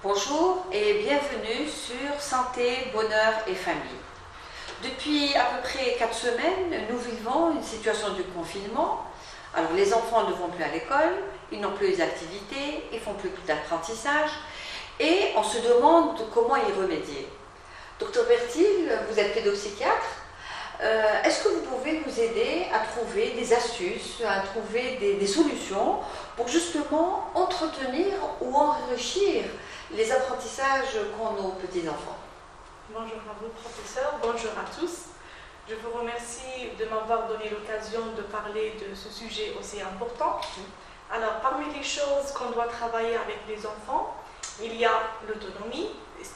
Bonjour et bienvenue sur Santé, Bonheur et Famille. Depuis à peu près 4 semaines, nous vivons une situation de confinement. Alors les enfants ne vont plus à l'école, ils n'ont plus les activités, ils font plus d'apprentissage et on se demande comment y remédier. Docteur Bertil, vous êtes pédopsychiatre. Est-ce que vous pouvez nous aider à trouver des astuces, à trouver des solutions pour justement entretenir ou enrichir les apprentissages qu'ont nos petits-enfants? Bonjour à vous, professeur. Bonjour à tous. Je vous remercie de m'avoir donné l'occasion de parler de ce sujet aussi important. Alors, parmi les choses qu'on doit travailler avec les enfants, il y a l'autonomie, il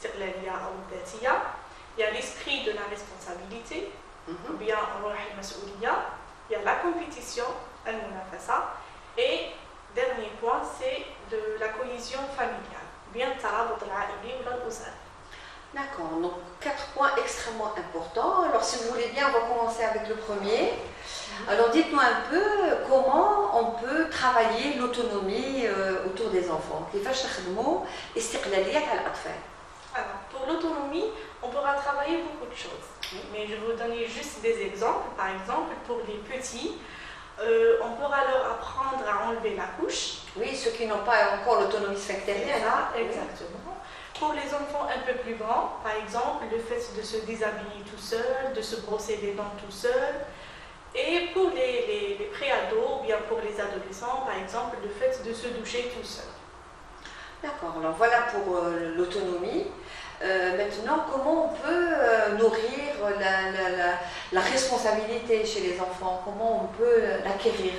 y a l'esprit de la responsabilité, ou bien il y a la compétition, et dernier point, c'est de la cohésion familiale. Bien D'accord, donc 4 points extrêmement importants. Alors si vous voulez bien, on va commencer avec le premier. Alors dites-nous un peu comment on peut travailler l'autonomie autour des enfants. Alors, pour l'autonomie, on pourra travailler beaucoup de choses. Mais je vais vous donner juste des exemples. Par exemple, pour les petits, on pourra leur apprendre à enlever la couche. Oui, ceux qui n'ont pas encore l'autonomie sphinctérienne. Exactement. Pour les enfants un peu plus grands, par exemple, le fait de se déshabiller tout seul, de se brosser les dents tout seul. Et pour les pré-ados, ou bien pour les adolescents, par exemple, le fait de se doucher tout seul. D'accord, alors voilà pour l'autonomie. Maintenant, comment on peut nourrir la responsabilité chez les enfants? Comment on peut l'acquérir?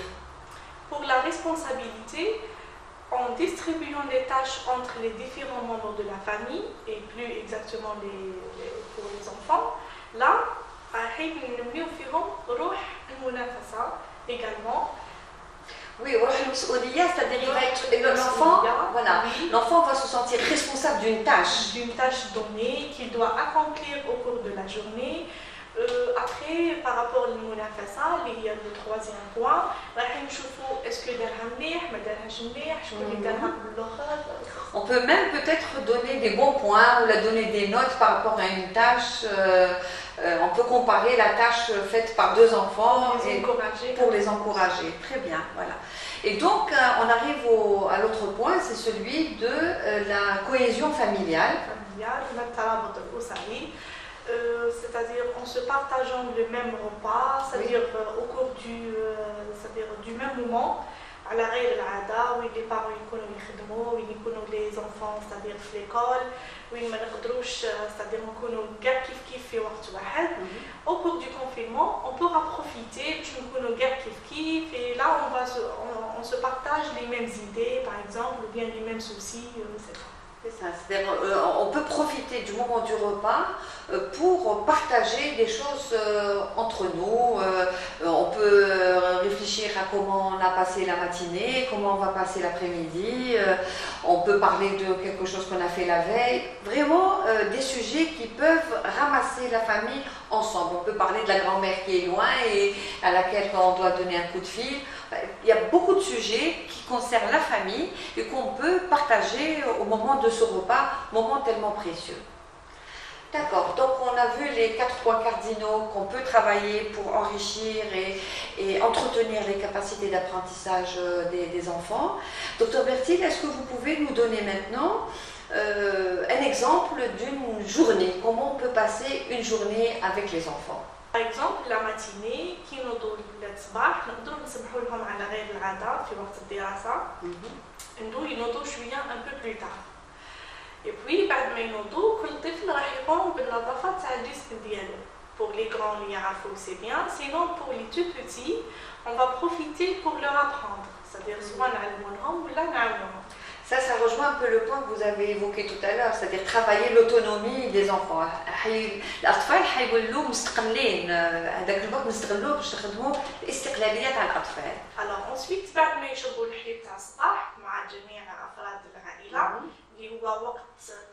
Pour la responsabilité, en distribuant les tâches entre les différents membres de la famille, et plus exactement pour les enfants, là, également. Oui, c'est-à-dire l'enfant, voilà, l'enfant va se sentir responsable d'une tâche. D'une tâche donnée qu'il doit accomplir au cours de la journée. Après, par rapport au Mounafasa, il y a le troisième point. Est-ce que on peut même peut-être donner des bons points ou la donner des notes par rapport à une tâche. On peut comparer la tâche faite par 2 enfants pour les encourager. Très bien, voilà. Et donc, on arrive à l'autre point, c'est celui de la cohésion familiale. C'est-à-dire en se partageant le même repas, c'est-à-dire au cours du même moment, à l'arrêt de l'ada, où les parents ils les enfants, c'est-à-dire à l'école, c'est-à-dire au cours du confinement, on pourra profiter et là on se partage les mêmes idées, par exemple, ou bien les mêmes soucis, etc. C'est ça, c'est-à-dire on peut profiter du moment du repas pour partager des choses entre nous. On peut réfléchir à comment on a passé la matinée, comment on va passer l'après-midi. On peut parler de quelque chose qu'on a fait la veille. Vraiment des sujets qui peuvent ramasser la famille ensemble. On peut parler de la grand-mère qui est loin et à laquelle on doit donner un coup de fil. Il y a beaucoup de sujets qui concernent la famille et qu'on peut partager au moment de ce repas, moment tellement précieux. D'accord, donc on a vu les 4 points cardinaux qu'on peut travailler pour enrichir et entretenir les capacités d'apprentissage des enfants. Docteur Bertil, est-ce que vous pouvez nous donner maintenant un exemple d'une journée? Comment on peut passer une journée avec les enfants? Par exemple, la matinée, qui nous donne الصباح نقدروا نسمحوا لهم على غير العادة في وقت الدراسة إنه ينوضوا شوية un peu plus tard. Et puis بعد ما ينوضوا كل طفل راح يقوم بالنظافة تاع الجسم ديالو. Pour les grands اللي يعرفوا c'est bien, sinon pour les tout petits, on va profiter pour leur apprendre. C'est-à-dire soit نعلموهم ولا نعاونوهم. Ça rejoint un peu le point que vous avez évoqué tout à l'heure, c'est-à-dire travailler l'autonomie des enfants. الأطفال حيولوا مستقلين، هذاك الوقت نستغلوه باش نخدموا الاستقلالية تاع الأطفال. Alors ensuite بعد ما يشربوا الحليب تاع الصباح مع جميع أفراد العائلة اللي هو وقت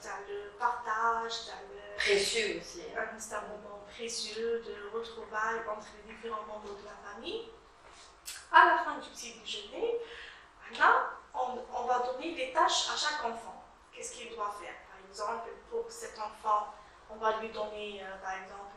تاع البارتاج تاع précieux aussi. C'est un moment précieux de retrouvailles entre les différents membres de la famille. À la fin du petit déjeuner, on va donner des tâches à chaque enfant. qu'est-ce qu'il doit faire. Par exemple, pour cet enfant, on va lui donner, par exemple,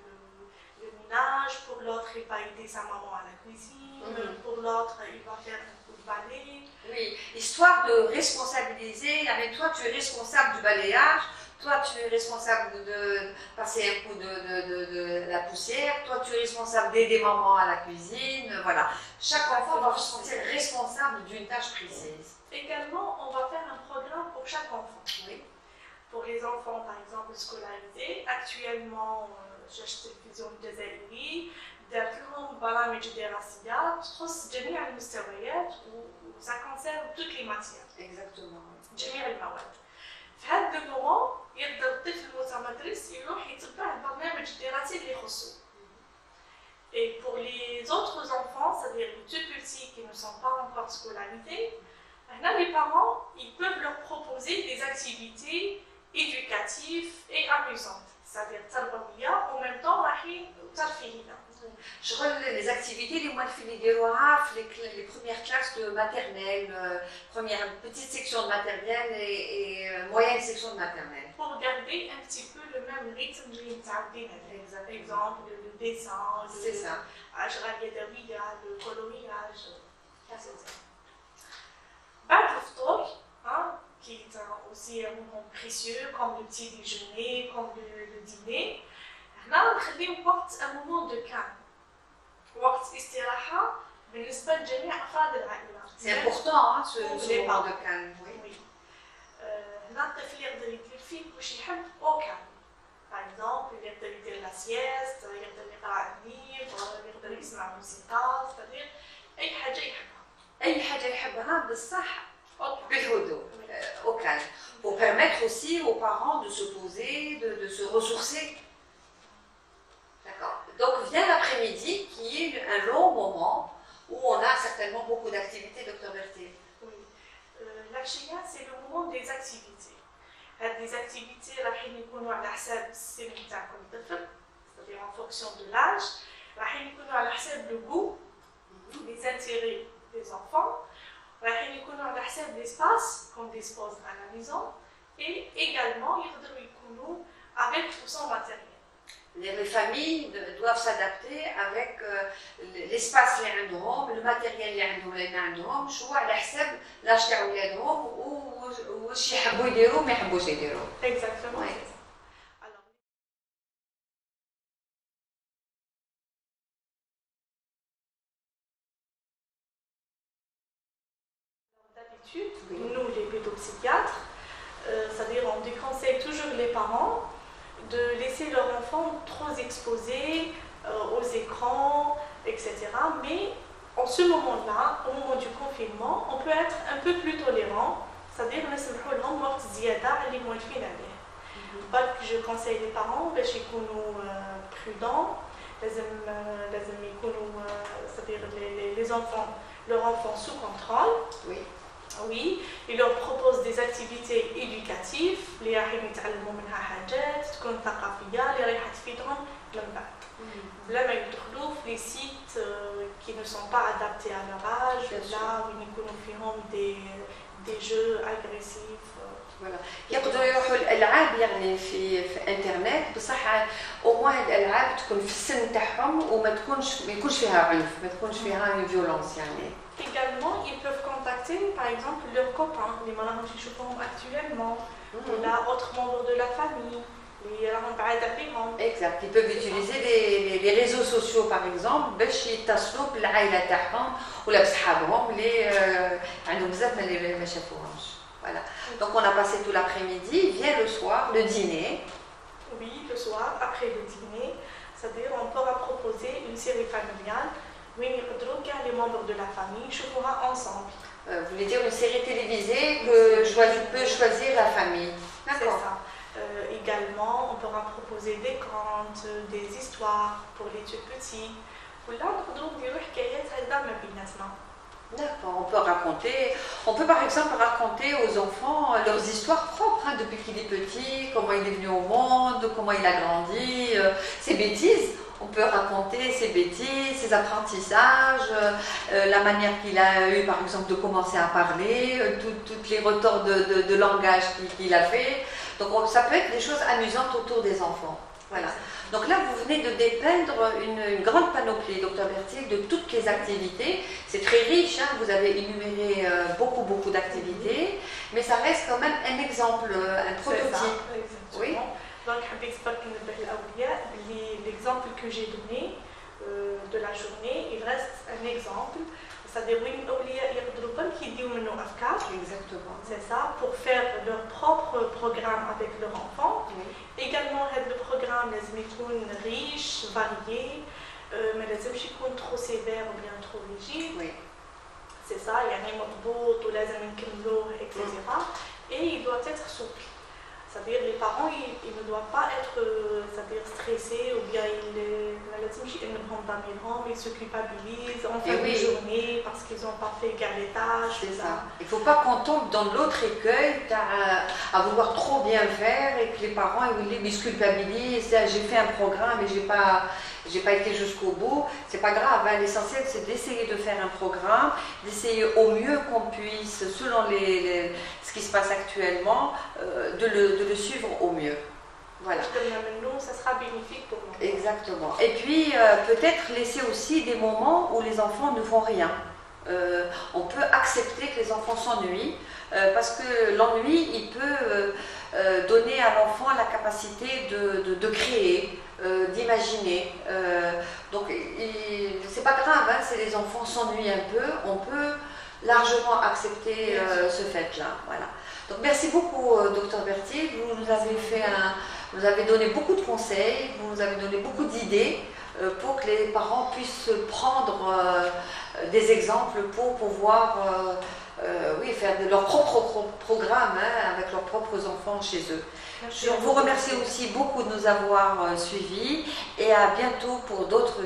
le ménage. Pour l'autre, il va aider sa maman à la cuisine. Pour l'autre, il va faire un coup de balai. Oui, histoire de responsabiliser. Avec toi, tu es responsable du balayage. Toi, tu es responsable de passer un coup de la poussière. Toi, tu es responsable d'aider maman à la cuisine. Voilà. Chaque enfant va se sentir responsable d'une tâche précise. Également, on va faire un programme pour chaque enfant. Oui. Pour les enfants, par exemple, scolarisés, actuellement, شاشة التلفزيون الجزائري دارت لهم برامج دراسية تخص جميع المستويات وسا كونسيرن توت لي ماتيير. Exactement. جميع المواد. في هذا المومون يقدر الطفل المتمدرس يروح يتبع البرنامج الدراسي اللي يخصو. Et pour les autres enfants, c'est-à-dire les tout petits qui ne sont pas encore scolarisés, là, les parents ils peuvent leur proposer des activités éducatives et amusantes. C'est-à-dire تربوية en même temps راحين ترفيهية. شغل les activités اللي هما الفين يديروها في les premières classes de maternelle, première petite section de maternelle et moyenne section de maternelle. Pour garder un petit peu le même rythme اللي متعودين عليه. Par exemple, le dessin, c'est ça. الأشغال اليدوية, le coloriage, etc. بعد الفطور, qui est aussi un moment précieux comme le petit déjeuner, comme le dîner. هنا نخليو وقت un moment de calme. وقت استراحة بالنسبة لجميع أفراد العائلة. C'est important ce moment de calme. Oui. هنا الطفل يقدر يدير فيه واش يحب au calme. Par exemple, يقدر يدير la sieste, يقدر يقرأ un livre, يقدر يسمع موسيقى, c'est-à-dire أي حاجة يحبها. أي حاجة يحبها بالصح بالهدوء. Au calme, pour permettre aussi aux parents de se poser, de se ressourcer. D'accord. Donc vient l'après-midi qui est un long moment où on a certainement beaucoup d'activités, Dr Berthier. Oui. العشية c'est le moment des activités. هاد des activités راحين يكونوا على حساب السن تاع كل طفل, c'est-à-dire en fonction de l'âge. راحين يكونوا على حساب le goût, les intérêts des enfants. راحين يكونوا على حساب l'espace qu'on dispose à la maison et également يقدروا يكونوا avec ou sans matériel. Les familles doivent s'adapter avec l'espace اللي عندهم, le matériel اللي عندهم اللي ما عندهمش, على حساب لاش تاع ولادهم واش يحبوا يديروا ما يحبوش يديروا. Exactement. Ouais. Nous, les pédopsychiatres, c'est-à-dire on déconseille toujours les parents de laisser leur enfant trop exposé aux écrans, etc. Mais en ce moment-là, au moment du confinement, on peut être un peu plus tolérant, c'est-à-dire نسمحوا لهم وقت زيادة على اللي موالفين عليه. je conseille les parents باش يكونوا prudents, لازم يكونوا c'est-à-dire les enfants, leurs enfants sous contrôle. Oui. Oui, il leur propose des activités éducatives اللي رايحين يتعلموا منها حاجات تكون ثقافية اللي رايحة تفيدهم من بعد. لا ما يدخلوا في les sites qui ne sont pas adaptés à leur âge, là où يكونوا فيهم des jeux agressifs. Voilà. يقدروا يروحوا الالعاب يعني في انترنت بصح او موان الالعاب تكون في السن تاعهم وما يكونش فيها عنف, ما تكونش فيها فيولونس يعني. Également, ils peuvent contacter par exemple leurs copains, les malades qui chauffent actuellement, ou là, autres membres de la famille, les rabbins. Exact. Ils peuvent utiliser les réseaux sociaux par exemple باش يتصلوا بالعائلة تاعهم ولا بصحابهم اللي عندهم بزاف اللي ما شافوهمش. Voilà. Donc on a passé tout l'après-midi, vient le soir, le dîner. Oui, le soir, après le dîner, c'est-à-dire on pourra proposer une série familiale. Oui, les membres de la famille jouera ensemble. Vous voulez dire une série télévisée que peut choisir la famille. D'accord. C'est ça. Également, on pourra proposer des contes, des histoires pour les tout petits. D'accord, on peut par exemple raconter aux enfants leurs histoires propres, depuis qu'il est petit, comment il est venu au monde, comment il a grandi, ses bêtises. On peut raconter ses bêtises, ses apprentissages, la manière qu'il a eu par exemple de commencer à parler, toutes les retorts de langage qu'il a fait. Donc ça peut être des choses amusantes autour des enfants. Voilà. Donc là, vous venez de dépeindre une grande panoplie, Dr Bertil, de toutes les activités. C'est très riche, hein, vous avez énuméré beaucoup d'activités, mais ça reste quand même un exemple, un prototype. Oui. Donc, l'exemple que j'ai donné de la journée, il reste un exemple. C'est-à-dire exactement. C'est ça, pour faire leur propre programme avec leur enfant. Oui. Également, le programme est riche, varié, mais les pas trop sévère ou bien trop rigide. Oui. C'est ça, il y a un mot etc. Et il doit être souple. C'est-à-dire les parents, ils ne doivent pas être stressés ou bien ils se culpabilisent en fin de journée parce qu'ils n'ont pas fait les tâches. C'est ça. Il ne faut pas qu'on tombe dans l'autre écueil à vouloir trop bien faire et que les parents ils se culpabilisent. J'ai fait un programme et j'ai pas été jusqu'au bout. C'est pas grave, hein. L'essentiel c'est d'essayer de faire un programme, d'essayer au mieux qu'on puisse, selon ce qui se passe actuellement, de le suivre au mieux. Voilà. Ça sera bénéfique pour nous. Exactement. Et puis peut-être laisser aussi des moments où les enfants ne font rien. On peut accepter que les enfants s'ennuient parce que l'ennui il peut donner à l'enfant la capacité de créer, d'imaginer. Donc c'est pas grave, hein, si les enfants s'ennuient un peu, on peut largement accepter ce fait-là. Voilà. Donc merci beaucoup, Dr Bertil. Vous nous avez donné beaucoup de conseils, vous nous avez donné beaucoup d'idées pour que les parents puissent prendre des exemples pour pouvoir faire leur propre programme, hein, avec leurs propres enfants chez eux. Je vous remercie aussi beaucoup de nous avoir suivis et à bientôt pour d'autres